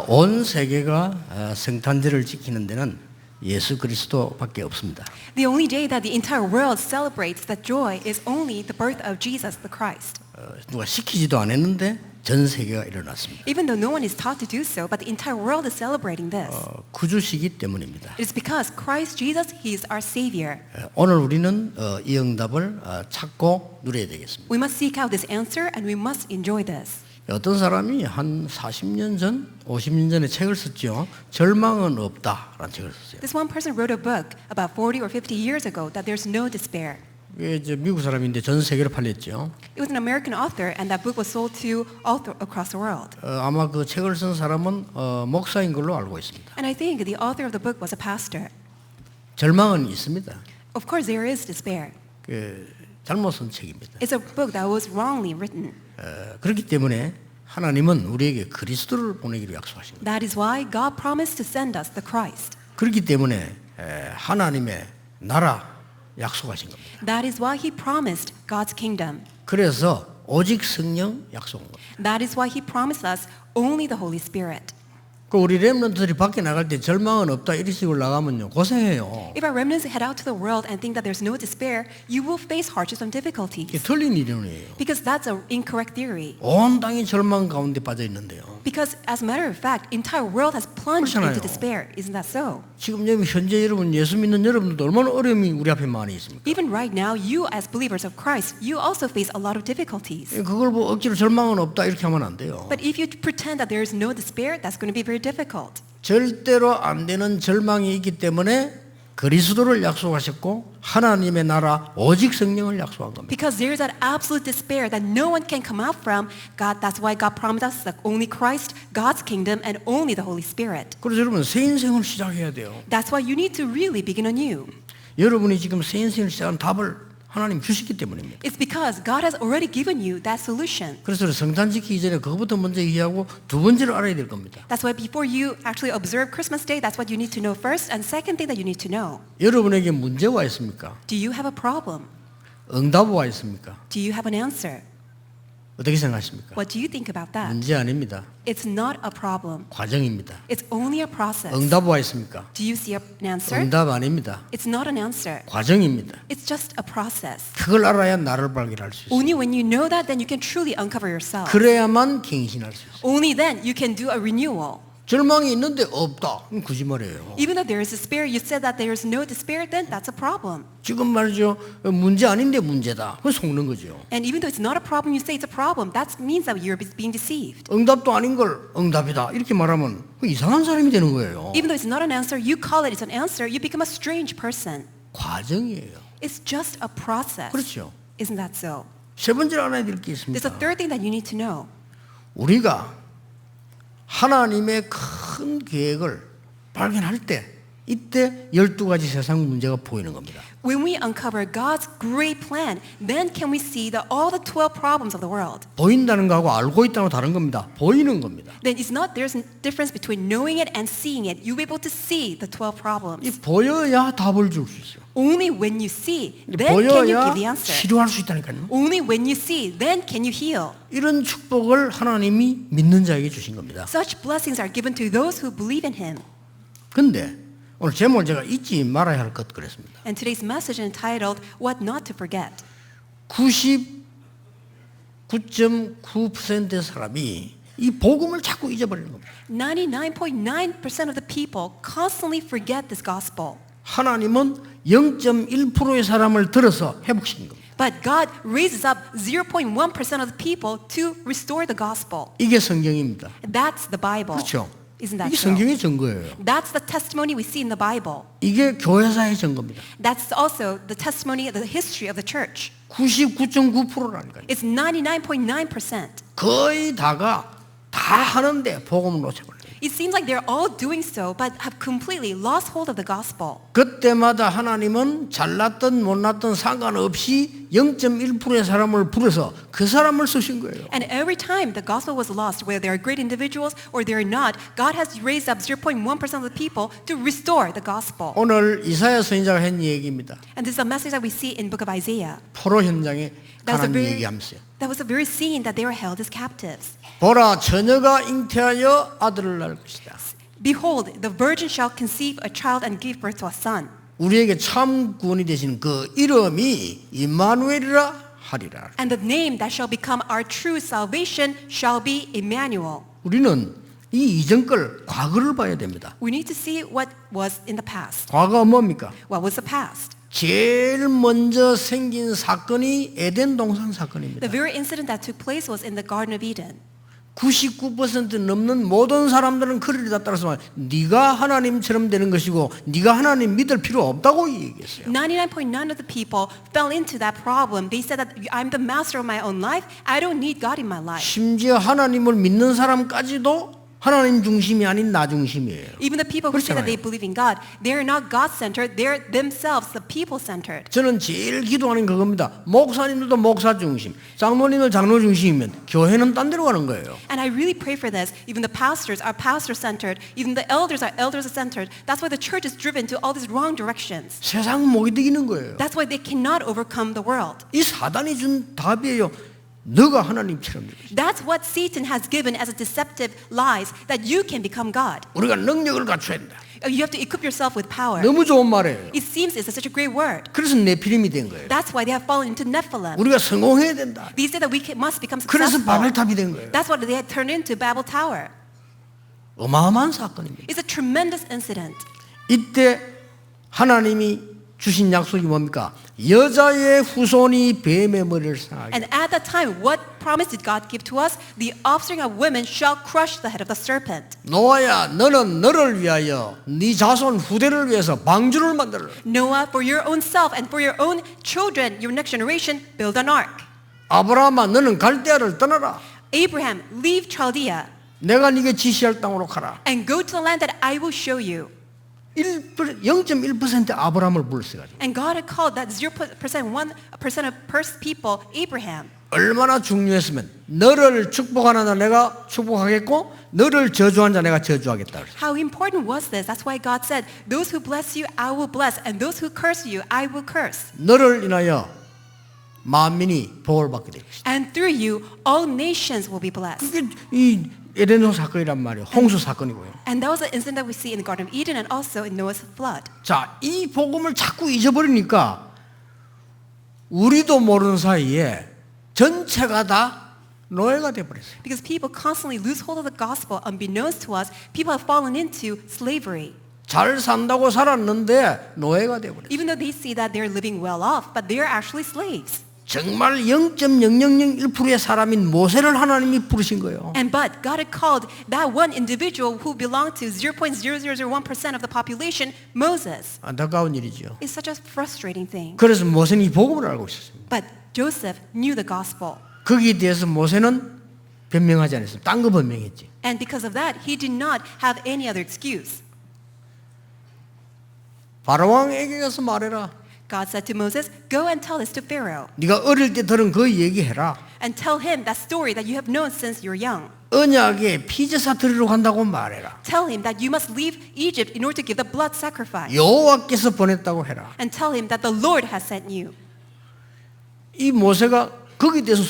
온 세계가 성탄절을 지키는 데는 예수 그리스도밖에 없습니다. The only day that the entire world celebrates that joy is only the birth of Jesus the Christ. 누가 시키지도 않았는데 전 세계가 일어났습니다. Even though no one is taught to do so, but the entire world is celebrating this. 구주시기 때문입니다. It is because Christ Jesus, He is our Savior. 오늘 우리는 이 응답을 찾고 누려야 되겠습니다. We must seek out this answer and we must enjoy this. 어떤 사람이 한 40년 전, 50년 전에 책을 썼죠. 절망은 없다라는 책을 썼어요. This one person wrote a book about 40 or 50 years ago that there's no despair. 이게 이제 미국 사람인데 전 세계로 팔렸죠. It was an American author and that book was sold to all across the world. 아마 그 책을 쓴 사람은 목사인 걸로 알고 있습니다. And I think the author of the book was a pastor. 절망은 있습니다. Of course there is despair. 잘못 쓴 책입니다. It's a book that was wrongly written. 그렇기 때문에 하나님은 우리에게 그리스도를 보내기로 약속하신 겁니다. That is why God promised to send us the Christ. 그렇기 때문에 하나님의 나라 약속하신 겁니다. That is why He promised God's kingdom. 그래서 오직 성령 약속한 겁니다. That is why He promised us only the Holy Spirit. 그 우리 렘넌트들이 밖에 나갈 때 절망은 없다 이런 식으로 나가면요 고생해요. If our remnants head out to the world and think that there's no despair, you will face hardships and 이게 difficulties. 틀린 이론이에요. Because that's an incorrect theory. 온 땅이 절망 가운데 빠져 있는데요. Because as a matter of fact, entire world has plunged 그렇잖아요. into despair. Isn't that so? 지금 여기 현재 여러분 예수 믿는 여러분들도 얼마나 어려움이 우리 앞에 많이 있습니까? Even right now, you as believers of Christ, you also face a lot of difficulties. 그걸 뭐 억지로 절망은 없다 이렇게 하면 안 돼요. But if you pretend that there is no despair, that's going to be very difficult. 절대로 안 되는 절망이 있기 때문에 그리스도를 약속하셨고 하나님의 나라 오직 성령을 약속한 겁니다. Because there is that absolute despair that no one can come out from, God, that's why God promised us that only Christ, God's kingdom, and only the Holy Spirit. 그래서 여러분 새 인생을 시작해야 돼요. That's why you need to really begin anew. 여러분이 지금 새 인생을 시작한 답을 하나님 주셨기 때문입니다. It's because God has already given you that solution. 그래서 성탄 지키기 전에 그것부터 먼저 이해하고 두 번째로 알아야 될 겁니다. That's why before you actually observe Christmas Day, that's what you need to know first. And second thing that you need to know, 여러분에게 문제가 있습니까? do you have a problem? 응답이 있습니까? Do you have an answer? 어떻게 생각하십니까? What do you think about that? 문제 아닙니다. It's not a problem. 과정입니다. It's only a process. 응답이 있습니까? Do you see an answer? 응답 아닙니다. It's not an answer. 과정입니다. It's just a process. 그걸 알아야 나를 발견할 수 있어요. Only when you know that, then you can truly uncover yourself. 그래야만 갱신할 수 있어요. Only then you can do a renewal. 절망이 있는데 없다. 그럼 거짓말이에요. Even though there is despair, you said that there is no despair, then that's a problem. 지금 말이죠. 문제 아닌데 문제다. 그건 속는 거죠. And even though it's not a problem, you say it's a problem. That means that you're being deceived. 응답도 아닌 걸 응답이다. 이렇게 말하면 이상한 사람이 되는 거예요. Even though it's not an answer, you call it it's an answer, you become a strange person. 과정이에요. It's just a process. 그렇죠. Isn't that so? 세 번째로 알아야 될 게 There's 있습니다. a third thing that you need to know. 우리가 하나님의 큰 계획을 발견할 때 이때 12가지 세상 문제가 보이는 겁니다. When we uncover God's great plan, then can we see all the 12 problems of the world. 보인다는 거하고 알고 있다는 거 다른 겁니다. 보이는 겁니다. Then it's not there's a difference between knowing it and seeing it. You'll be able to see the 12 이 problems. 보여야 답을 줄 수 있어요. Only when you see, then can you 보여야 give the answer. 치료할 수 있다니까요. Only when you see, then can you heal. 이런 축복을 하나님이 믿는 자에게 주신 겁니다. Such blessings are given to those who believe in Him. 근데 오늘 제목을 제가 잊지 말아야 할 것 그랬습니다. And today's message entitled What Not to Forget. 99.9%의 사람이 이 복음을 자꾸 잊어버리는 겁니다. 99.9% of the people constantly forget this gospel. 하나님은 0.1%의 사람을 들어서 회복시킨 겁니다. But God raises up 0.1% of the people to restore the gospel. 이게 성경입니다. That's the Bible. 그렇죠? Isn't that 이게 so? 성경의 증거예요. That's the testimony we see in the Bible. 이게 교회사의 증거입니다. That's also the testimony of the history of the church. 99.9%라니까요. It's 99.9%. 거의 다가 다 하는데 복음을 놓쳐버려요. It seems like they're all doing so, but have completely lost hold of the gospel. 그때마다 하나님은 잘났든 못났든 상관없이 0.1%의 사람을 불러서 그 사람을 쓰신 거예요. And every time the gospel was lost, whether they are great individuals or they're not, God has raised up 0.1% of the people to restore the gospel. 오늘 이사야 선지자가 한 얘기입니다. And this is a message that we see in book of Isaiah. 포로 현장에 하나님 얘기하면서요. that was a very scene that they were held as captives. 보라 처녀가 잉태하여 아들을 낳을 것이다. Behold, the virgin shall conceive a child and give birth to a son. 우리에게 참 구원이 되신 그 이름이 임마누엘이라 하리라. And the name that shall become our true salvation shall be Emmanuel. 우리는 이 이전 걸 과거를 봐야 됩니다. We need to see what was in the past. 과거가 뭡니까? What was the past? 제일 먼저 생긴 사건이 에덴 동산 사건입니다. The very incident that took place was in the Garden of Eden. 99% 넘는 모든 사람들은 그리다 따라서 네가 하나님처럼 되는 것이고 네가 하나님 믿을 필요 없다고 얘기했어요. 99.9% of the people fell into that problem. They said that I'm the master of my own life. I don't need God in my life. 심지어 하나님을 믿는 사람까지도 하나님 중심이 아닌 나 중심이에요. Even the people who say that they believe in God, they're not God-centered. They're themselves the people-centered. 저는 제일 기도하는 그겁니다. 목사님들도 목사 중심, 장로님들 장로 중심이면 교회는 딴 데로 가는 거예요. And I really pray for this. Even the pastors are pastor-centered. Even the elders are elder-centered. That's why the church is driven to all these wrong directions. 세상은 못 이기는 거예요. That's why they cannot overcome the world. 이 사단이 준 답이에요. 너가 하나님처럼 되고 싶어. That's what Satan has given as a deceptive lies, that you can become God. 우리가 능력을 갖춰야 된다. You have to equip yourself with power. 너무 좋은 말이에요. It seems it's such a great word. 그래서 네피림이 된 거예요. That's why they have fallen into Nephilim. 우리가 성공해야 된다. They say that must become 그래서 successful. 바벨탑이 된 거예요. That's what they had turned into Babel Tower. 어마어마한 사건입니다. It's a tremendous incident. 이때 하나님이 주신 약속이 뭡니까? 여자의 후손이 뱀의 머리를 상하게. And at that time, what promise did God give to us? The offspring of women shall crush the head of the serpent. 노아야, 너는 너를 위하여 네 자손 후대를 위해서 방주를 만들라. Noah, for your own self and for your own children, your next generation, build an ark. 아브라함아, 너는 갈대아를 떠나라. Abraham, leave Chaldea 내가 네게 지시할 땅으로 가라. and go to the land that I will show you. 0.1% 아브라함을 불렀어요. And God had called that 0%, 1% of first people Abraham. 얼마나 중요했으면 너를 축복하는 자 내가 축복하겠고 너를 저주한 자 내가 저주하겠다. How important was this? That's why God said, those who bless you, I will bless, and those who curse you, I will curse. 너를 인하여 만민이 복을 받게 될 것이다. And through you, all nations will be blessed. 그게 이 에덴 사건이란 말이에요. 홍수 사건이고요. And that was an incident that we see in the Garden of Eden and also in Noah's flood. 자, 이 복음을 자꾸 잊어버리니까 우리도 모르는 사이에 전체가 다 노예가 돼버렸어요. Because people constantly lose hold of the gospel unbeknownst to us, people have fallen into slavery. 잘 산다고 살았는데 노예가 돼버렸어요. Even though they see that they're living well off, but they're actually slaves. 정말 0.0001%의 사람인 모세를 하나님이 부르신 거예요. And but God had called that one individual who belonged to 0.0001% of the population, Moses. 안타까운 일이죠. It's such a frustrating thing. 그래서 모세는 이 복음을 알고 있었습니다. But Joseph knew the gospel. 거기에 대해서 모세는 변명하지 않았어요. 딴 거 변명했지. And because of that, he did not have any other excuse. 바로왕에게 가서 말해라. God said to Moses, go and tell this to Pharaoh. 네가 어릴 때 들은 그 얘기해라. And tell him that story that you have known since you're young. 언약에 피제사 드리러 간다고 말해라. Tell him that you must leave Egypt in order to give the blood sacrifice. 여호와께서 보냈다고 해라. And tell him that the Lord has sent you. 이 모세가 거기에 대해서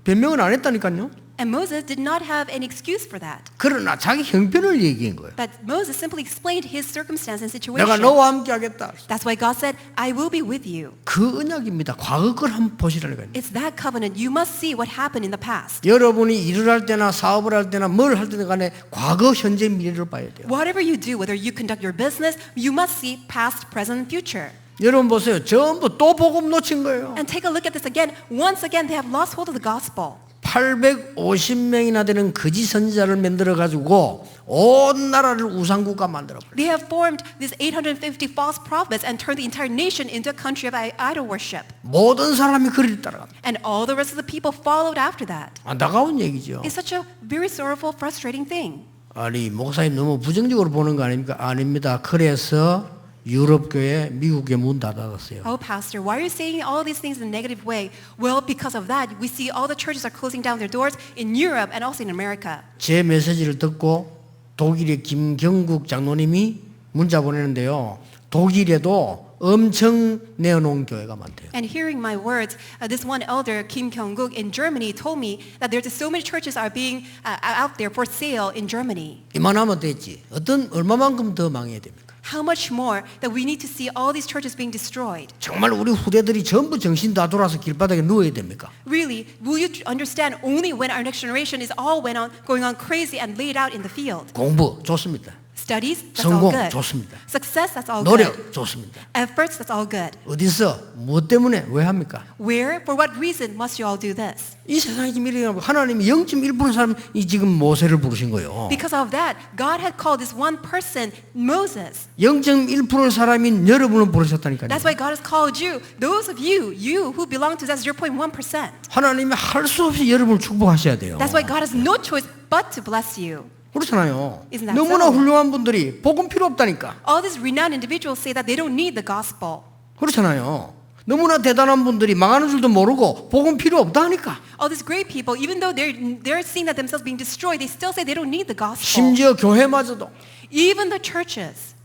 변명을 안 했다니까요. And Moses did not have an excuse for that. 그러나 자기 형편을 얘기한 거예요. But Moses simply explained his circumstance and situation. 내가 너와 함께 하겠다. That's why God said, I will be with you. 그 언약입니다. 과거 걸 한번 보시라는 거예요. It's that covenant. You must see what happened in the past. 여러분이 일을 할 때나 사업을 할 때나 뭘 할 때나 간에 과거, 현재, 미래를 봐야 돼요. Whatever you do, whether you conduct your business, you must see past, present, and future. 여러분 보세요. 전부 또 복음 놓친 거예요. And take a look at this again. Once again, they have lost hold of the gospel. 850명이나 되는 거짓 선지자를 만들어 가지고 온 나라를 우상국가 만들어 버렸어요. They have formed these 850 false prophets and turned the entire nation into a country of idol worship. 모든 사람이 그를 따라갑니다. And all the rest of the people followed after that. 안타까운 얘기죠. It's such a very sorrowful, frustrating thing. 아니 목사님 너무 부정적으로 보는 거 아닙니까? 아닙니다. 그래서 유럽 교회, 미국 교회 문 닫았어요. Oh, Pastor, why are you saying all these things in a negative way? Well, because of that, we see all the churches are closing down their doors in Europe and also in America. 제 메시지를 듣고 독일의 김경국 장로님이 문자 보내는데요. 독일에도 엄청 내어놓은 교회가 많대요. And hearing my words, this one elder, Kim Kyung-guk in Germany, told me that there's so many churches are being out there for sale in Germany. 이만하면 됐지. 얼마만큼 더 망해야 됩니까? How much more that we need to see all these churches being destroyed? 정말 우리 후대들이 전부 정신 다 돌아서 길바닥에 누워야 됩니까? Really, will you understand only when our next generation is all going on crazy and laid out in the field? 공부 좋습니다. Studies, that's all 성공 good. 좋습니다. Success, that's all 노력 good. 좋습니다. Efforts, that's all good. 어디서 무엇 때문에 왜 합니까? Where, for what reason must you all do this? 이 세상이 지금 이래 하나님이 0.1% 사람이 지금 모세를 부르신 거예요. Because of that, God had called this one person, Moses. 0.1% 사람인 여러분을 부르셨다니까요. That's why God has called you, those of you who belong to that 0.1%. 하나님이 할 수 없이 여러분을 축복하셔야 돼요. That's why God has no choice but to bless you. 그렇잖아요. Isn't that 너무나 so? 훌륭한 분들이 복음 필요 없다니까. All these renowned individuals say that they don't need the gospel. 그렇잖아요. 너무나 대단한 분들이 망하는 줄도 모르고 복음 필요 없다니까. All these great people, even though they're seeing that themselves being destroyed, they still say they don't need the gospel. 심지어 교회마저도. Even the churches.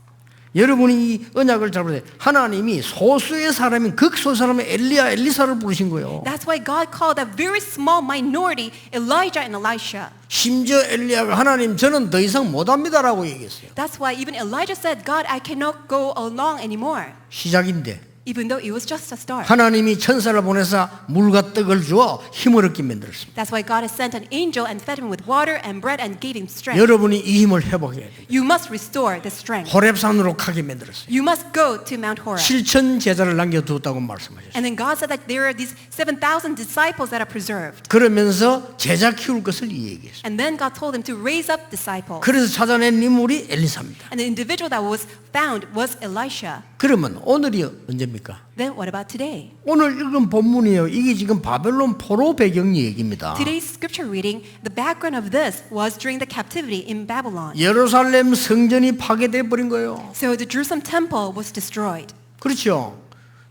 여러분이 이 언약을 잘 보세요. 하나님이 소수의 사람인 극소수 사람의 엘리사를 부르신 거예요. That's why God called a very small minority, Elijah and Elisha. 심지어 엘리야가 하나님 저는 더 이상 못합니다라고 얘기했어요. That's why even Elijah said, God, I cannot go along anymore. 시작인데 Even though it was just a start. 하나님이 천사를 보내서 물과 떡을 주어 힘을 얻게 만들었습니다. That's why God has sent an angel and fed him with water and bread and gave him strength. 여러분이 이 힘을 회복해야 돼요. You must restore the strength. 호렙산으로 가게 만들었어요. You must go to Mount Horeb. 7천 제자를 남겨두었다고 말씀하셨어요. And then God said that there are these 7,000 disciples that are preserved. 그러면서 제자 키울 것을 얘기했어요. And then God told him to raise up disciples. 그래서 찾아낸 인물이 엘리사입니다. And the individual that was found was Elisha. 그러면 오늘이 언제입니까? Then what about today? 오늘 읽은 본문이에요. 이게 지금 바벨론 포로 배경 얘기입니다. Today's scripture reading, the background of this was during the captivity in Babylon. 예루살렘 성전이 파괴돼 버린 거예요. So the Jerusalem temple was destroyed. 그렇죠.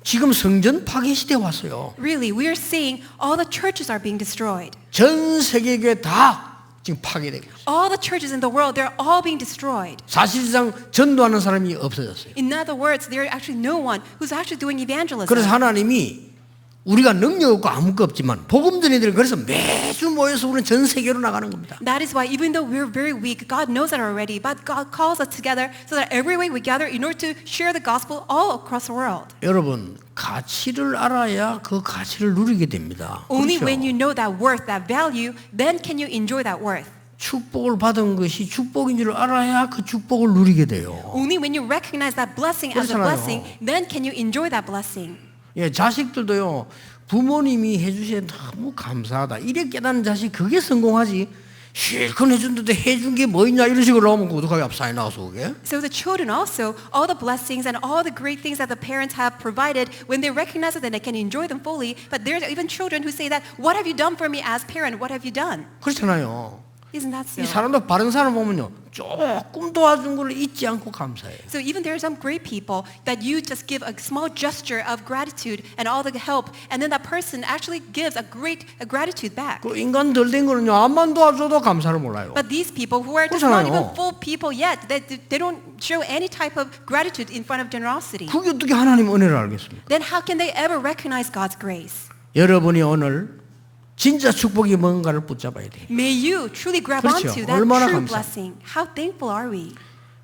지금 성전 파괴 시대 왔어요. Really, we are seeing all the churches are being destroyed. 전 세계 교회 다 지금 파괴되고 있어요. All the churches in the world, they're all being destroyed. 사실상 전도하는 사람이 없어졌어요. In other words, there is actually no one who's actually doing evangelism. 그래서 하나님이 우리가 능력 없고 아무것도 없지만 복음 전이들 그래서 매주 모여서 우리는 전 세계로 나가는 겁니다. That is why even though we're very weak, God knows that already, but God calls us together so that every way we gather in order to share the gospel all across the world. 여러분 가치를 알아야 그 가치를 누리게 됩니다. Only 그렇죠? when you know that worth, that value, then can you enjoy that worth. 축복을 받은 것이 축복인 줄 알아야 그 축복을 누리게 돼요. Only when you recognize that blessing as a 그렇잖아요. blessing, then can you enjoy that blessing. 예, 자식들도요. 부모님이 해주셔서 너무 감사하다. 이래 깨닫는 자식 그게 성공하지. 실컷 해준데도 해준 게 뭐 있냐 이런 식으로 하면 어떡하게 앞사이 나와서 그게. So the children also, all the blessings and all the great things that the parents have provided, when they recognize it, then they can enjoy them fully. But there's even children who say that, what have you done for me as parent? What have you done? 그렇잖아요. Isn't that so? 이 사람도 바른 사람 보면요. 조금 도와준 걸 잊지 않고 감사해요. So even there are some great people that you just give a small gesture of gratitude and all the help, and then that person actually gives a great gratitude back. 그 인간 덜 된 거는요. 암만 도와줘도 감사를 몰라요. But these people who are just not 그렇잖아요. even full people yet, they don't show any type of gratitude in front of generosity. 그게 어떻게 하나님 은혜를 알겠습니까? Then how can they ever recognize God's grace? 여러분이 오늘 진짜 축복이 뭔가를 붙잡아야 돼요. May you truly grab 그렇죠. onto that 얼마나 true 감사. blessing. How thankful are we?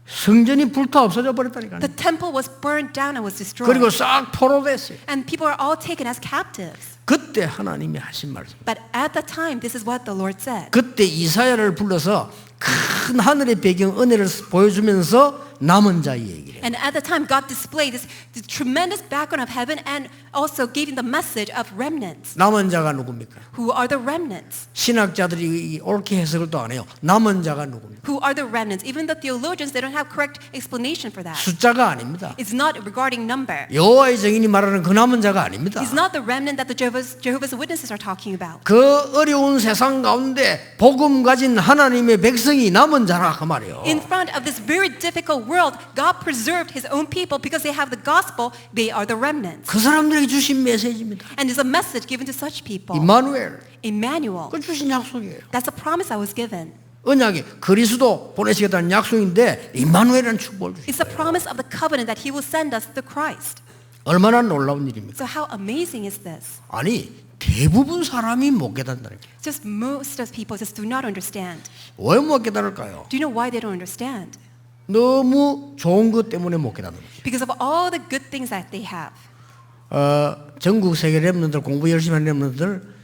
성전이 불타 없어져 버렸다니까요. The temple was burned down and was destroyed. 그리고 싹 포로됐어요. And people are all taken as captives. 그때 하나님이 하신 말씀. But at the time, this is what the Lord said. 그때 이사야를 불러서 큰 하늘의 배경 은혜를 보여주면서 남은 자의 얘기를 해요. And at the time, God displayed this tremendous background of heaven and also gave him the message of remnants. 남은 자가 누굽니까? Who are the remnants? 신학자들이 옳게 해석을 또 안 해요. 남은 자가 누굽니까? Who are the remnants? Even the theologians, they don't have correct explanation for that. 숫자가 아닙니다. It's not regarding number. 여호와의 증인이 말하는 그 남은 자가 아닙니다. It's not the remnant that the Jehovah's Witnesses are talking about. 그 어려운 세상 가운데 복음 가진 하나님의 백성이 남은 자라 그 말이에요. In front of this very difficult world, God preserved his own people because they have the gospel. They are the remnants. 그 사람들에게 주신 메시지입니다. And it's a message given to such people. 임마누엘. Emmanuel. 그 주신 약속이에요. That's a promise I was given. 언약이 그리스도 보내시겠다는 약속인데 임마누엘이라는 축복을 주신 It's the 거예요. promise of the covenant that he will send us the Christ. 얼마나 놀라운 일입니까? So how amazing is this? 아니 대부분 사람이 못 깨닫는다는 거예요. Just most of people just do not understand. 왜 못 깨달을까요? Do you know why they don't understand? 너무 좋은 것 때문에 못 깨닫는 거죠. Because of all the good things that they have. 전국 세계 렘넌트들 공부 열심히 하는 렘넌트들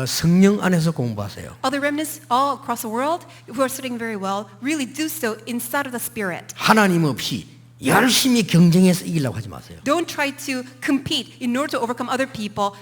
성령 안에서 공부하세요. Other remnants all across the world who are studying very well really do so inside of the Spirit. 하나님 없이 열심히 경쟁해서 이기려고 하지 마세요. Don't try to compete in order to overcome other people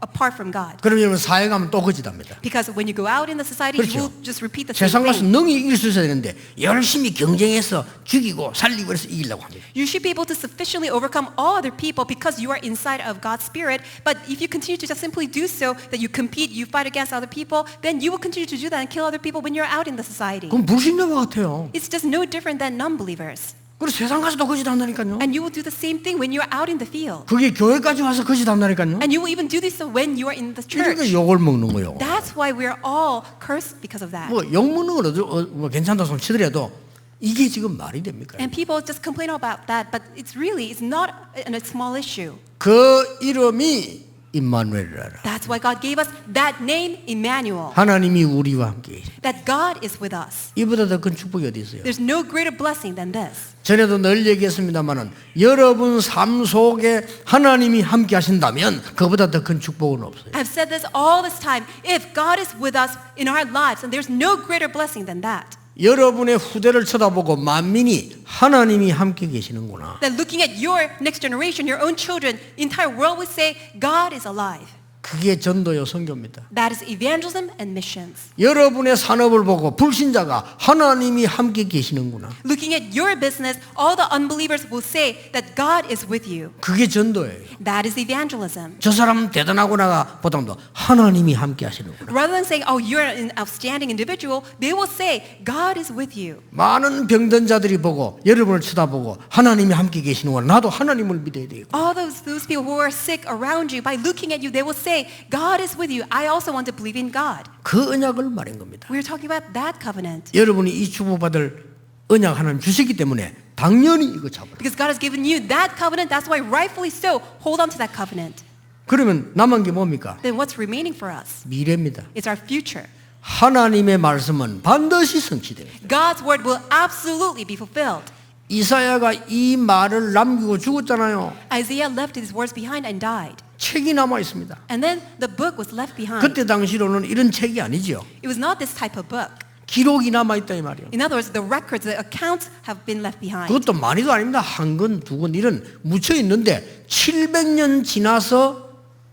apart from God. 그러면 여러분 사회 가면 또 거짓합니다. Because when you go out in the society, 그렇죠. you will just repeat the same 세상 가서 thing. 능히 이길 수 있어야 되는데 열심히 경쟁해서 죽이고 살리고 해서 이기려고 합니다. You should be able to sufficiently overcome all other people because you are inside of God's Spirit. But if you continue to just simply do so, that you compete, you fight against other people, then you will continue to do that and kill other people when you're out in the society. 그럼 불신자와 같아요. It's just no different than non-believers. 그리고 세상 가서도 거짓한다니까요. And you will do the same thing when you're out in the field. 그게 교회까지 와서 거짓한다니까요. And you will even do this when you are in the 그러니까 church. 욕을 먹는 거예요. That's why we're all cursed because of that. 뭐 욕 먹는 건 뭐 괜찮다고 손 치더라도 이게 지금 말이 됩니까? And people just complain about that, but it's not a small issue. 그 이름이 임마누엘이라. That's why God gave us that name, Emmanuel. 하나님이 우리와 함께 계시. That God is with us. 이보다 더 큰 축복이 어디 있어요? There's no greater blessing than this. 전에도 늘 얘기했습니다만은 여러분 삶 속에 하나님이 함께 하신다면 그보다 더 큰 축복은 없어요. I've said this all this time. If God is with us in our lives, and there's no greater blessing than that. 여러분의 후대를 쳐다보고 만민이 하나님이 함께 계시는구나. That looking at your next generation, your own children, the entire world would say, God is alive. 그게 전도요 선교입니다. That is evangelism and missions. 여러분의 산업을 보고 불신자가 하나님이 함께 계시는구나. Looking at your business, all the unbelievers will say that God is with you. 그게 전도예요. That is evangelism. 저 사람은 대단하구나가 보다도 하나님이 함께 하시는구나. Rather than saying, oh, you're an outstanding individual, they will say, God is with you. 많은 병든 자들이 보고 여러분을 쳐다보고 하나님이 함께 계시는구나. 나도 하나님을 믿어야 되겠고. All those people who are sick around you, by looking at you, they will say, God is with you. I also want to believe in God. 그 언약을 말한 겁니다. We're talking about that covenant. 여러분이 이 축복받을 언약 하나님 주시기 때문에 당연히 이거 잡으라. Because God has given you that covenant, that's why rightfully so, hold on to that covenant. 그러면 남은 게 뭡니까? Then what's remaining for us? 미래입니다. It's our future. 하나님의 말씀은 반드시 성취됩니다. God's word will absolutely be fulfilled. 이사야가 이 말을 남기고 죽었잖아요. Isaiah left his words behind and died. 책이 남아 있습니다. And then the book was left behind. 그때 당시로는 이런 책이 아니죠. It was not this type of book. 기록이 남아 있다 이 말이에요. In other words, the records, the accounts have been left behind. 그것도 많이도 아닙니다. 한 권, 두 권 이런 묻혀 있는데 700년 지나서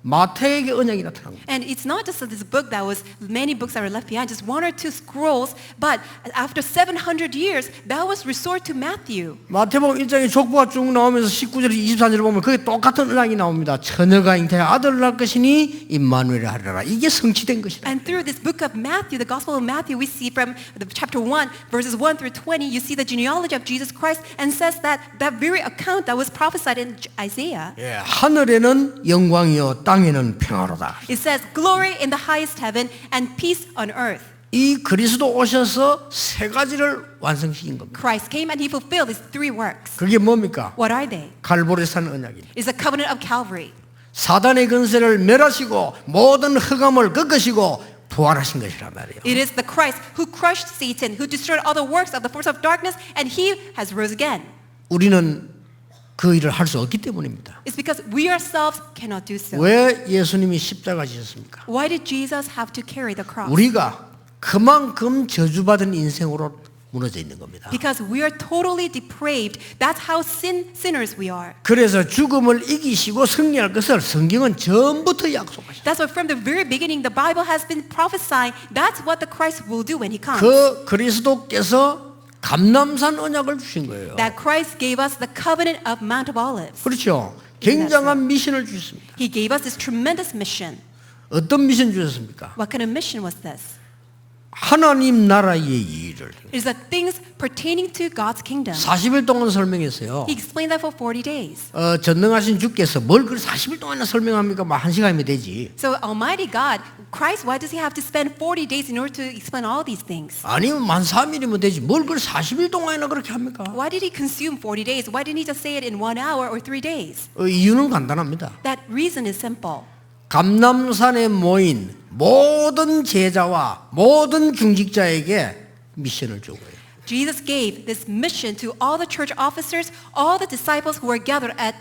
마태에게 언약이 나타난 거예요. And it's not just this book that was many books that were left behind, just one or two scrolls, but after 700 years, that was restored to Matthew. 마태복음 1장에 족보가 쭉 나오면서 19절 24절을 보면 그게 똑같은 언약이 나옵니다. 처녀가 잉태해 아들을 낳을 것이니 임마누엘을 하리라. 이게 성취된 것이다. And through this book of Matthew, the Gospel of Matthew, we see from the chapter 1, verses 1 through 20, you see the genealogy of Jesus Christ and says that that very account that was prophesied in Isaiah, 예, 하늘에는 영광이요 땅에는 평화로다. it says, glory in the highest heaven and peace on earth. 이 그리스도 오셔서 세 가지를 완성시킨 겁니다. Christ came and he fulfilled these three works. 그게 뭡니까? What are they? 갈보리산 언약입니다. It's the covenant of Calvary. 사단의 근세를 멸하시고 모든 흑암을 꺾으시고 부활하신 것이란 말이에요. It is the Christ who crushed Satan, who destroyed all the works of the force of darkness, and he has rose again. 우리는 그 일을 할 수 없기 때문입니다. It's because we ourselves cannot do so. 왜 예수님이 십자가 지셨습니까? Why did Jesus have to carry the cross? 우리가 그만큼 저주받은 인생으로 무너져 있는 겁니다. Because we are totally depraved. That's how sinners we are. 그래서 죽음을 이기시고 승리할 것을 성경은 전부터 약속하셨어요. That's why from the very beginning the Bible has been prophesying that's what the Christ will do when he comes. 그 그리스도께서 감람산 언약을 주신 거예요. That Christ gave us the covenant of Mount of Olives. 그렇죠. 굉장한 미션을 주셨습니다. He gave us this tremendous mission. 어떤 미션 주셨습니까? What kind of mission was this? 하나님 나라의 일을 It is the things pertaining to God's kingdom. 40일 동안 설명했어요. He explained that for 40 days. 전능하신 주께서 뭘 그 40일 동안이나 설명합니까? 뭐 1시간이면 되지. So Almighty God, Christ, why does he have to spend 40 days in order to explain all these things? 아니면 만 3일이면 되지. 뭘 그걸 40일 동안이나 그렇게 합니까? Why did he consume 40 days? Why didn't he just say it in 1 hour or 3 days? 이유는 간단합니다. That reason is simple. 감람산에 모인 모든 제자와 모든 중직자에게 미션을 주고요. Jesus gave this mission to all the church officers, all the disciples who were gathered at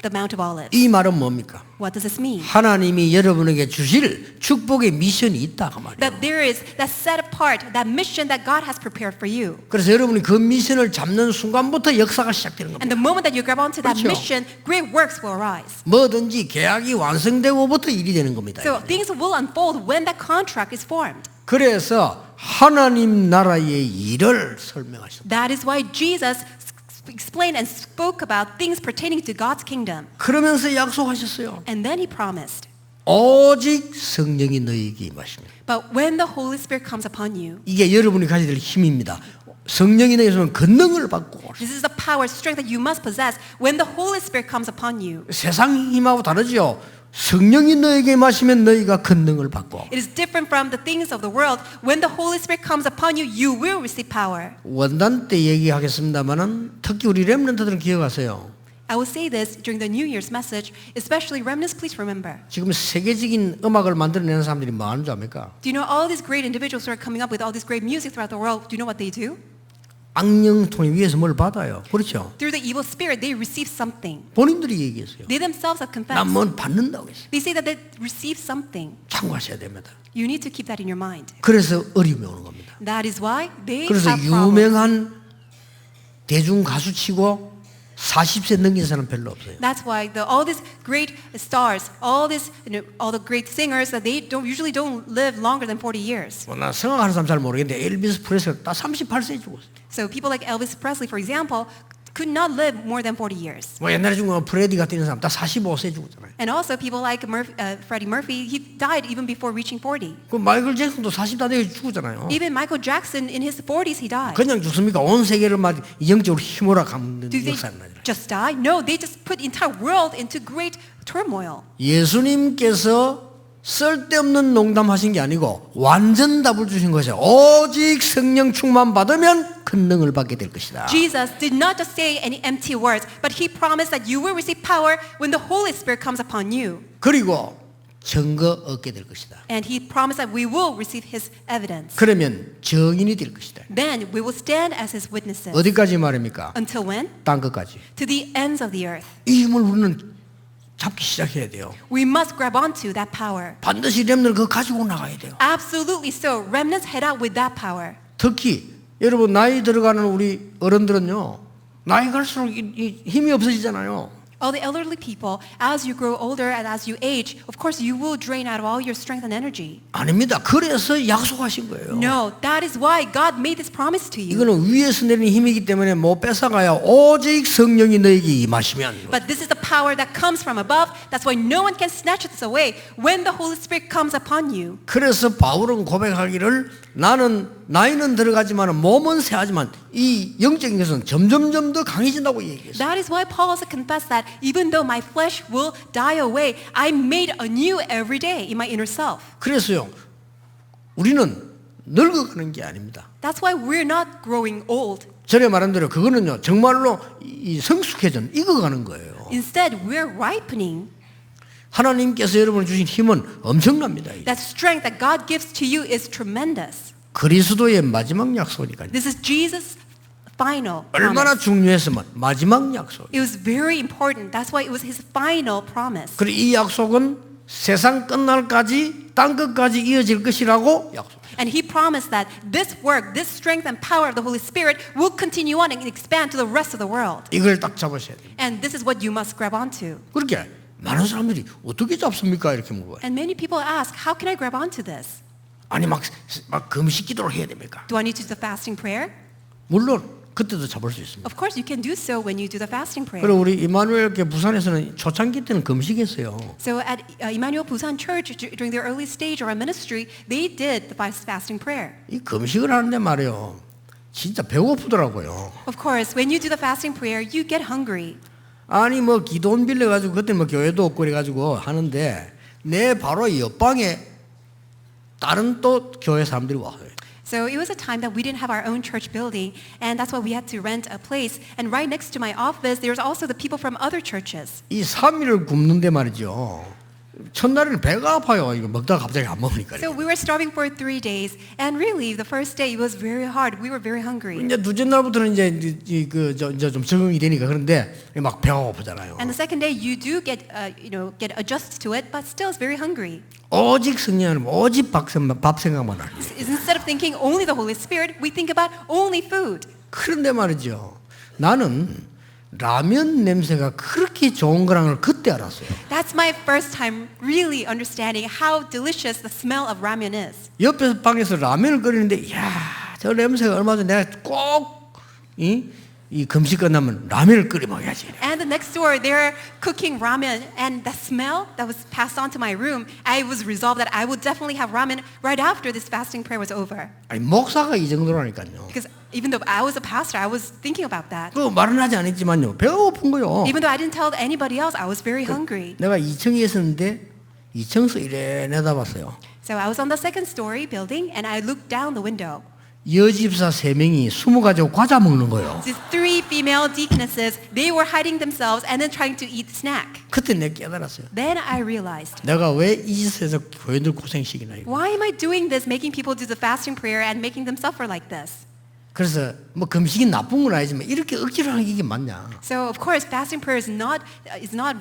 the Mount of Olives. 이 말은 뭡니까? What does this mean? 하나님이 여러분에게 주실 축복의 미션이 있다 그 말이에요. That there is that set apart, that mission that God has prepared for you. 그래서 여러분이 그 미션을 잡는 순간부터 역사가 시작되는 겁니다. And the moment that you grab onto that 그렇죠. mission, great works will arise. 뭐든지 계약이 완성되고부터 일이 되는 겁니다. So things will unfold when that contract is formed. 그래서 하나님 나라의 일을 설명하셨다. That is why Jesus explained and spoke about things pertaining to God's kingdom. 그러면서 약속하셨어요. And then he promised, 오직 성령이 너희에게 임하십니다. but when the Holy Spirit comes upon you, 이게 여러분이 가져야 될 힘입니다. 성령이 너희에게서 권능을 받고 this is the power, strength that you must possess when the Holy Spirit comes upon you. 세상 힘하고 다르죠. 성령이 너에게 임하시면 너희가 권능을 받고 It is different from the things of the world. When the Holy Spirit comes upon you, you will receive power. 원단 때 얘기하겠습니다만은 특히 우리 렘넌트들은 기억하세요. I will say this during the New Year's message, especially remnants, please remember. 지금 세계적인 음악을 만들어내는 사람들이 뭐 하는 줄 압니까? Do you know all these great individuals who are coming up with all this great music throughout the world? Do you know what they do? 악령 통해 위에서 뭘 받아요. 그렇죠? Through the evil spirit, they receive something. 본인들이 얘기했어요. They themselves have confessed. 난 뭘 받는다고 했어요. They say that they receive something. 참고하셔야 됩니다. You need to keep that in your mind. 그래서 어려움이 오는 겁니다. That is why they 그래서 have problems. 유명한 대중 가수치고 40세 넘긴 사람 별로 없어요. That's why all these great stars, all the great singers, that they usually don't live longer than 40 years. 나 생각하는 사람 잘 모르겠는데 엘비스 프레슬리가 딱 38세에 죽었어요. So people like Elvis Presley, for example, could not live more than 40 years. 뭐 옛날에 죽은 프레디 같은 사람 딱 45세에 죽었잖아요. And also people like Freddie Murphy, he died even before reaching 40. 그 마이클 잭슨도 40다 되게 죽었잖아요. Even Michael Jackson, in his 40s, he died. 그냥 죽습니까? 온 세계를 막 영적으로 힘으로 감는 Do they 역사는 아니라. just die? No, they just put the entire world into great turmoil. 예수님께서 쓸데없는 농담하신 게 아니고 완전 답을 주신 것이요. 오직 성령 충만 받으면 권능을 받게 될 것이다. Jesus did not just say any empty words, but he promised that you will receive power when the Holy Spirit comes upon you. 그리고 증거 얻게 될 것이다. And he promised that we will receive his evidence. 그러면 증인이 될 것이다. Then we will stand as his witnesses. 어디까지 말입니까? Until when? 땅 끝까지. To the ends of the earth. 이 힘을 우리는 잡기 시작해야 돼요. We must grab onto that power. 반드시 렘넌을 그거 가지고 나가야 돼요. Absolutely so. Remnants head out with that power. 특히 여러분 나이 들어가는 우리 어른들은요. 나이 갈수록 이 힘이 없어지잖아요. All the elderly people, as you grow older and as you age, of course you will drain out of all your strength and energy. 아닙니다. 그래서 약속하신 거예요. No, that is why God made this promise to you. 이거는 위에서 내리는 힘이기 때문에 못 뺏어가야 오직 성령이 너에게 임하시면. But this is the power that comes from above. That's why no one can snatch this away when the Holy Spirit comes upon you. 그래서 바울은 고백하기를 나는 나이는 들어가지만 몸은 쇠하지만 이 영적인 것은 점점점 더 강해진다고 얘기했어요. That is why Paul also confessed that even though my flesh will die away, I'm made anew every day in my inner self. 그래서요. 우리는 늙어가는 게 아닙니다. That's why we're not growing old. 전에 말한 대로 그거는요. 정말로 이 성숙해진 익어가는 거예요. Instead, we're ripening. 하나님께서 여러분을 주신 힘은 엄청납니다. That strength that God gives to you is tremendous. 그리스도의 마지막 약속이니까요. This is Jesus' final 얼마나 promise. 중요했으면 마지막 약속. It was very important. That's why it was his final promise. 그리고 이 약속은 세상 끝날까지 땅 끝까지 이어질 것이라고 약속. And he promised that this work, this strength and power of the Holy Spirit will continue on and expand to the rest of the world. 이걸 딱 잡으셔야 돼요. And this is what you must grab onto. 그렇게 많은 사람들이 어떻게 잡습니까? 이렇게 물어봐요. And many people ask, how can I grab onto this? 아니 막 금식 기도를 해야 됩니까? Do I need to do the fasting prayer? 물론 그때도 잡을 수 있습니다. Of course, you can do so when you do the fasting prayer. 그리고 우리 이마누엘 교회 부산에서는 초창기 때는 금식했어요. So at Emmanuel Busan Church, during their early stage of our ministry, they did the fasting prayer. 이 금식을 하는데 말이에요. 진짜 배고프더라고요. Of course, when you do the fasting prayer, you get hungry. 아니 뭐 기도원 빌려가지고 그때 뭐 교회도 없고 그래가지고 하는데 내 바로 옆방에 다른 또 교회 사람들이 와요. So it was a time that we didn't have our own church building, and that's why we had to rent a place. And right next to my office, there was also the people from other churches. 이 3일을 굶는데 말이죠. 첫날에는 배가 아파요. 이거 먹다가 갑자기 안 먹으니까. So we were starving for 3 days, and really, the first day it was very hard. We were very hungry. 이제 두째 날부터는 이제 좀 적응이 되니까 그런데 막 배가 고프잖아요. And the second day, you do get adjusted to it, but still it's very hungry. 오직 성령은 오직 밥 생각만 하는. Instead of thinking only the Holy Spirit, we think about only food. 그런데 말이죠. 나는 라면 냄새가 그렇게 좋은 거라는 걸 그때 알았어요. That's my first time really understanding how delicious the smell of ramen is. 옆에 방에서 라면을 끓이는데 야, 저 냄새가 얼마 전에 내가 꼭 이 금식 끝나면 라면을 끓여 먹어야지. And the next door, they're cooking ramen, and the smell that was passed on to my room, I was resolved that I would definitely have ramen right after this fasting prayer was over. 아니 목사가 이 정도라니까요. Because even though I was a pastor, I was thinking about that. 그 말은 하지 않았지만요. 배가 고픈 거요. Even though I didn't tell anybody else, I was very hungry. 내가 2층에 있었는데 2층에서 이래 내다봤어요. So I was on the second story building, and I looked down the window. 여집사 3명이 숨어 가지고 과자 먹는 거예요. These 3 female deaconesses, they were hiding themselves and then trying to eat snack. 그때 내가 깨달았어요. Then I realized, 내가 왜 이 짓에서 교인들 고생시키나 이거. why am I doing this, making people do the fasting prayer and making them suffer like this? 그래서 뭐 금식이 나쁜 건 아니지만 이렇게 억지로 하는 게 이게 맞냐? So of course, fasting prayer is not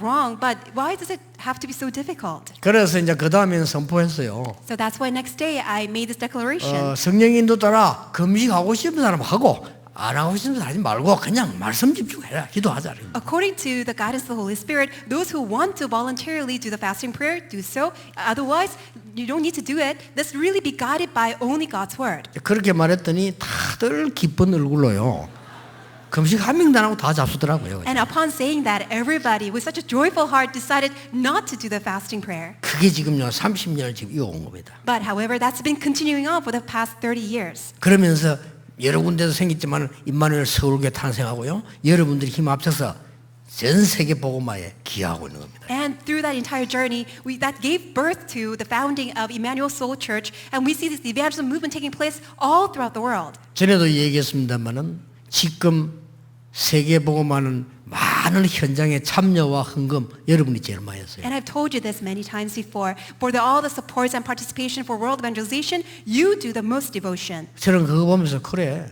wrong, but why does it have to be so difficult? 그래서 이제 그 다음에는 선포했어요. So that's why next day I made this declaration. 성령 인도 따라 금식하고 싶은 사람 하고 안 하고 싶은 사람 하지 말고 그냥 말씀 집중해라. 기도하자. According to the guidance of the Holy Spirit, those who want to voluntarily do the fasting prayer, do so. Otherwise, you don't need to do it. Let's really be guided by only God's word. 그렇게 말했더니 다들 기쁜 얼굴로요. 금식 한 명도 안 하고 다 잡수더라고요. And upon saying that, everybody with such a joyful heart decided not to do the fasting prayer. 그게 지금요 30년을 지금 이어온 겁니다. But however, that's been continuing on for the past 30 years. 그러면서 여러 군데도 생겼지만 임마누엘 서울교회 탄생하고요. 여러분들이 힘 합쳐서 전 세계 복음화에 기여하고 있는 겁니다. And through that entire journey, that gave birth to the founding of Emmanuel Soul Church, and we see this evangelism movement taking place all throughout the world. 전에도 얘기했습니다만은 지금 세계 복음화는 많은 현장의 참여와 헌금 여러분이 제일 많이 했어요. And I've told you this many times before. For all the supports and participation for world evangelization, you do the most devotion. 저는 그거 보면서 그래.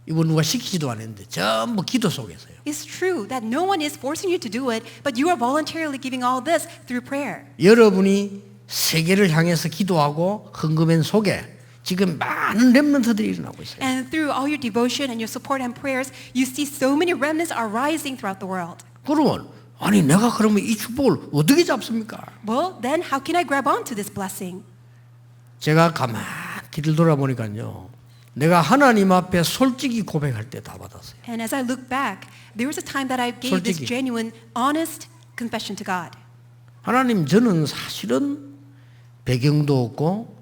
이거 누가 시키지도 않았는데 전부 기도 속에서요. It's true that no one is forcing you to do it, but you are voluntarily giving all this through prayer. 여러분이 세계를 향해서 기도하고 헌금한 속에 지금 많은 렘넌트들이 일어나고 있어요. And through all your devotion and your support and prayers, you see so many remnants are rising throughout the world. 그러면 아니 내가 그러면 이 축복을 어떻게 잡습니까? Well, then how can I grab onto this blessing? 제가 가만히 뒤를 돌아보니까요. 내가 하나님 앞에 솔직히 고백할 때 다 받았어요. And as I look back, there was a time that I gave this 솔직히. genuine, honest confession to God. 하나님 저는 사실은 배경도 없고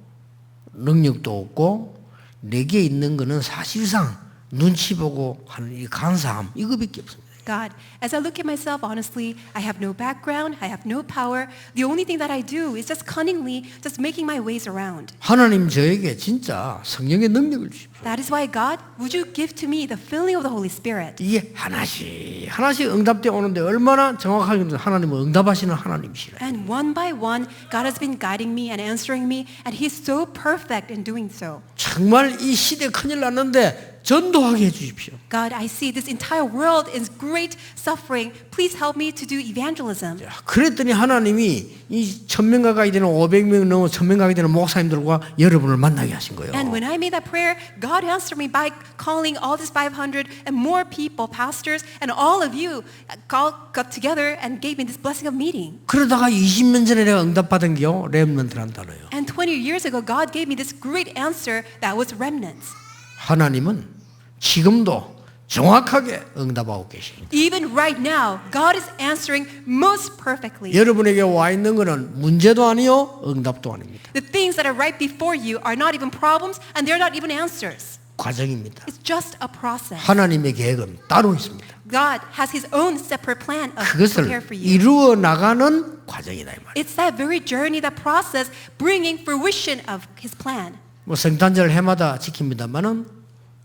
능력도 없고 내게 있는 거는 사실상 눈치 보고 하는 이 간사함 이거밖에 없습니다. God, as I look at myself honestly, I have no background, I have no power. The only thing that I do is just cunningly just making my ways around. 하나님 저에게 진짜 성령의 능력을 주십시오. That is why, God, would you give to me the filling of the Holy Spirit? 이게 하나씩 하나씩 응답되어 오는데 얼마나 정확하게 하나님은 응답하시는 하나님이시라. And one by one, God has been guiding me and answering me, and He's so perfect in doing so. 정말 이 시대 큰일 났는데 전도하게 해주십시오. God, I see this entire world is great suffering. Please help me to do evangelism. 그랬더니 하나님이 이 1000명 가까이 되는 500명 넘어 1000명 가까이 되는 목사님들과 여러분을 만나게 하신 거예요. And when I made that prayer, God answered me by calling all these 500 and more people, pastors, and all of you got together and gave me this blessing of meeting. 그러다가 20년 전에 내가 응답받은 게요. 렘넌트란 단어예요. And 20 years ago, God gave me this great answer that was remnants. 하나님은 지금도 정확하게 응답하고 계십니다. Even right now, God is answering most perfectly. 여러분에게 와 있는 것은 문제도 아니요 응답도 아닙니다. The things that are right before you are not even problems and they're not even answers. 과정입니다. It's just a process. 하나님의 계획은 따로 있습니다. God has his own separate plan of 그것을 prepare for you. 이루어 나가는 과정이다 이 말이에요. It's that very journey, that process, bringing fruition of his plan. 뭐 성탄절 해마다 지킵니다만은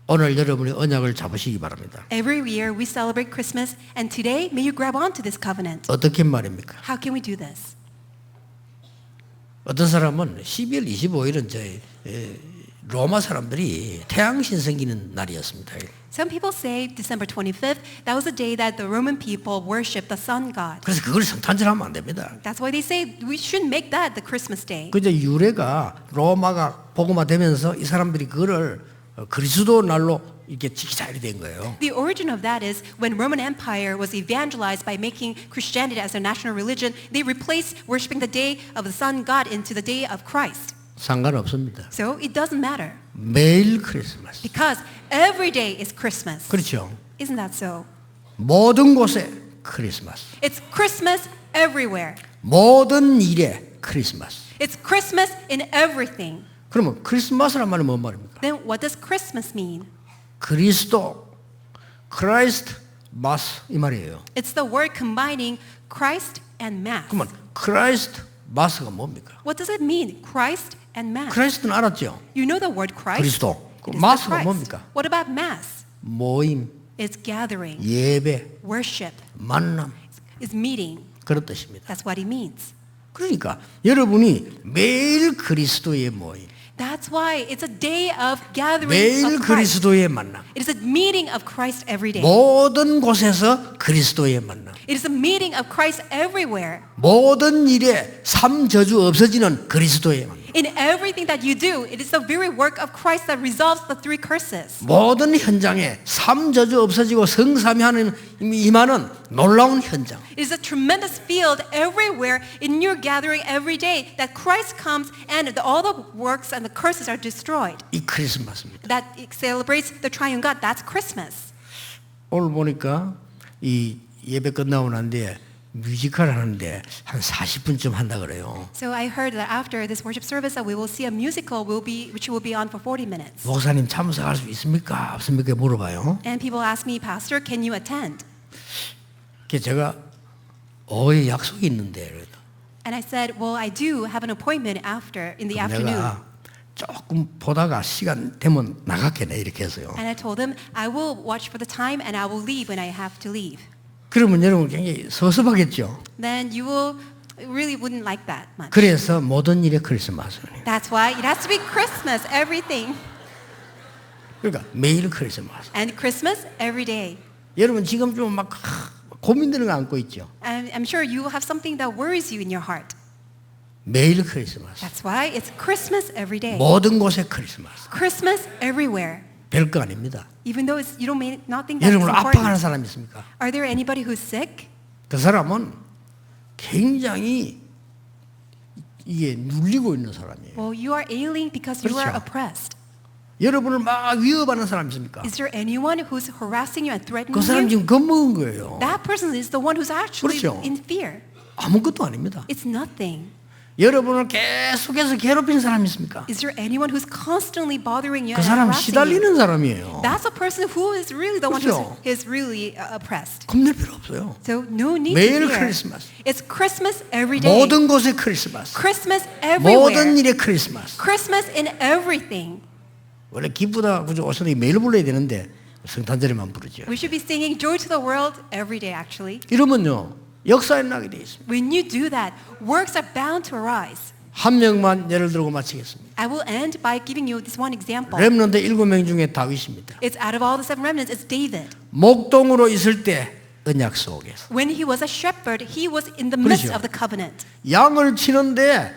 오늘 여러분이 언약을 잡으시기 바랍니다. Every year we celebrate Christmas, and today may you grab onto this covenant. 어떻게 말입니까? How can we do this? 어떤 사람은 12월 25일은 로마 사람들이 태양신 섬기는 날이었습니다. Some people say December 25th, that was the day that the Roman people worshiped the sun god. 그래서 그걸 성탄절하면 안 됩니다. That's why they say we shouldn't make that the Christmas day. 그저 유래가 로마가 복음화되면서 이 사람들이 그거를 그리스도 날로 이렇게 지키자 이렇게 된 거예요. The origin of that is when Roman Empire was evangelized by making Christianity as their national religion, they replaced worshiping the day of the sun god into the day of Christ. 상관없습니다. So it doesn't matter 매일 크리스마스. because every day is Christmas. 그렇죠. Isn't that so? 모든 곳에 크리스마스. It's Christmas everywhere. 모든 일에 크리스마스. It's Christmas in everything. 그러면 크리스마스란 말은 뭔 말입니까? Then what does Christmas mean? 그리스도, 크라이스트, 마스 이 말이에요. It's the word combining Christ and Mass. 그러면 크라이스트, 마스가 뭡니까? What does it mean? Christ and Mass. 크라이스트는 알았죠? You know the word Christ? 그리스도. It is the 마스가 Christ. 뭡니까? What about Mass? 모임, It's gathering, 예배, worship, 만남 it's meeting. 그런 뜻입니다. That's what it means. 그러니까 여러분이 매일 그리스도의 모임, That's why it's a day of gathering 매일 of Christ. 그리스도의 만남, It is a meeting of Christ every day. 모든 곳에서 그리스도의 만남, It is a meeting of Christ everywhere. 모든 일에 삼저주 없어지는 그리스도의 만남, In everything that you do, it is the very work of Christ that resolves the three curses. 모든 현장에 삼저주 없어지고 성삼위 하는 임하는 놀라운 현장. It is a tremendous field everywhere in your gathering every day that Christ comes and all the works and the curses are destroyed. 이 크리스마스입니다. That celebrates the triune God. That's Christmas. 오늘 보니까 이 예배 끝나고 난 뒤에 뮤지컬 하는데 한 40분쯤 한다 그래요. So I heard that after this worship service that we will see a musical which will be on for 40 minutes. 목사님 참석할 수 있습니까? 없습니까? 물어봐요. And people ask me, Pastor, can you attend? 그래서 제가 오후에 약속이 있는데 그래도 And I said, well, I do have an appointment after in the afternoon. 내가 조금 보다가 시간 되면 나갈게네 이렇게 했어요. And I told him, I will watch for the time and I will leave when I have to leave. 그러면 여러분 굉장히 섭섭하겠죠. Then you will really wouldn't like that much. 그래서 모든 일에 크리스마스예요. That's why it has to be Christmas, everything. 그러니까 매일 크리스마스. And Christmas every day. 여러분 지금 좀 막 고민되는 거 안고 있죠. And I'm sure you will have something that worries you in your heart. 매일 크리스마스. That's why it's Christmas every day. 모든 곳에 크리스마스. Christmas everywhere. 별거 아닙니다. Even though you don't may not think that's 여러분 아파하는 important. 사람 있습니까? Are there anybody who's sick? 그 사람은 굉장히 이게 눌리고 있는 사람이에요. Well, you are ailing because you are 그렇죠. oppressed. 여러분을 막 위협하는 사람 있습니까? Is there anyone who's harassing you and threatening 그 사람 you? 지금 겁먹은 거예요. That person is the one who's actually 그렇죠. in fear. 아무것도 아닙니다. It's nothing. 여러분을 계속해서 괴롭히는 사람이 있습니까? Is there anyone who's constantly bothering you 그 and 사람 harassing you? 시달리는 사람이에요. That's a person who is really the one 그렇죠. who is really oppressed. 겁낼 필요 없어요. So no need 매일 to fear. 크리스마스. It's Christmas every day. 모든 곳에 크리스마스. Christmas 모든 everywhere. 일에 크리스마스. Christmas in everything. 원래 기쁘다 그저 오선이 매일 불러야 되는데 성탄절에만 부르죠. We should be singing Joy to the World every day actually. 이러면요 역사에 나게 돼 있습니다. When you do that, works are bound to arise. 한 명만 예를 들고 마치겠습니다. I will end by giving you this one example. 렘넌트 7명 중에 다윗입니다. It's out of all the seven remnants, it's David. 목동으로 있을 때 언약 속에서 When he was a shepherd, he was in the midst 그렇죠. of the covenant. 양을 치는데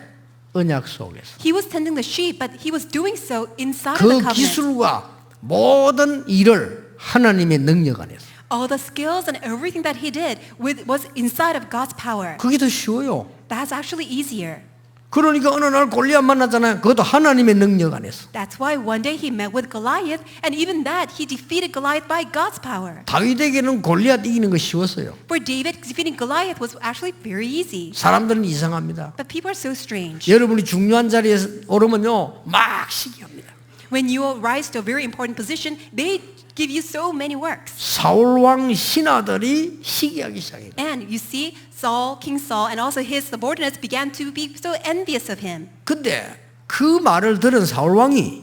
언약 속에서 He was tending the sheep, but he was doing so inside 그 of the covenant. 기술과 모든 일을 하나님의 능력 안에서 All the skills and everything that he did was inside of God's power. 그게 더 쉬워요. That's actually easier. 그러니까 어느 날 골리앗 만났잖아요. 그것도 하나님의 능력 안에서. That's why one day he met with Goliath, and even that he defeated Goliath by God's power. 다윗에게는 골리앗 이기는 거 쉬웠어요. For David, defeating Goliath was actually very easy. 사람들은 이상합니다. But people are so strange. 여러분이 중요한 자리에 오르면요, 막 시기합니다. When you rise to a very important position, they give you so many works. 사울 왕 신하들이 시기하기 시작해요. And you see, Saul, King Saul, and also his subordinates began to be so envious of him. 근데 그 말을 들은 사울 왕이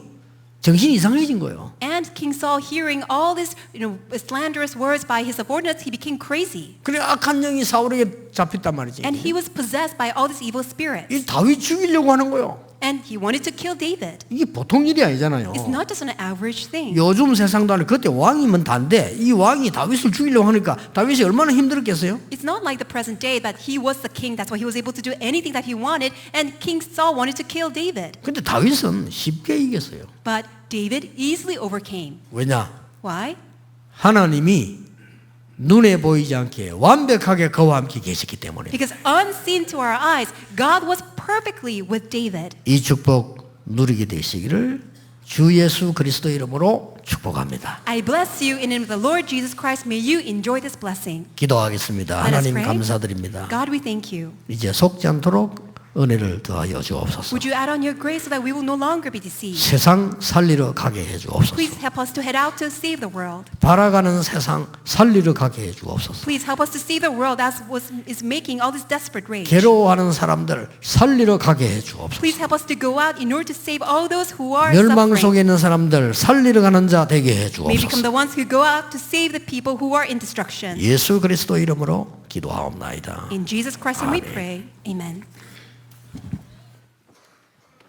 정신이 이상해진 거예요. And King Saul, hearing all this, slanderous words by his subordinates, he became crazy. 그래 악한 영이 사울에게 잡혔단 말이지. And he was possessed by all these evil spirits. 이 다윗 죽이려고 하는 거예요. And he wanted to kill David. 이게 보통 일이 아니잖아요. It's not just an average thing. 요즘 세상도 아니고 그때 왕이면 단데 이 왕이 다윗을 죽이려고 하니까 다윗이 얼마나 힘들었겠어요? It's not like the present day that he was the king. That's why he was able to do anything that he wanted. And King Saul wanted to kill David. 근데 다윗은 쉽게 이겼어요. But David easily overcame. 왜냐? Why? 하나님이 눈에 보이지 않게 완벽하게 그와 함께 계셨기 때문에. Because unseen to our eyes, God was perfectly with David. 이 축복 누리게 되시기를 주 예수 그리스도 이름으로 축복합니다. I bless you in the name of the Lord Jesus Christ. May you enjoy this blessing. 기도하겠습니다. Let us 하나님 pray. 감사드립니다. God, we thank you. 이제 속지 않도록 은혜를 더하여 주옵소서. Would you add on your grace so that we will no longer be deceived? 세상 살리러 가게 해 주옵소서. Please help us to head out to save the world. 바라가는 세상 살리러 가게 해 주옵소서. Please help us to save the world that is making all this desperate rage. 괴로워하는 사람들 살리러 가게 해 주옵소서. Please help us to go out in order to save all those who are 멸망 suffering. 속에 있는 사람들 살리러 가는 자 되게 해 May become 주옵소서. the ones who go out to save the people who are in destruction. 예수 그리스도 이름으로 기도하옵나이다. In Jesus Christ, and we 아멘. pray. Amen.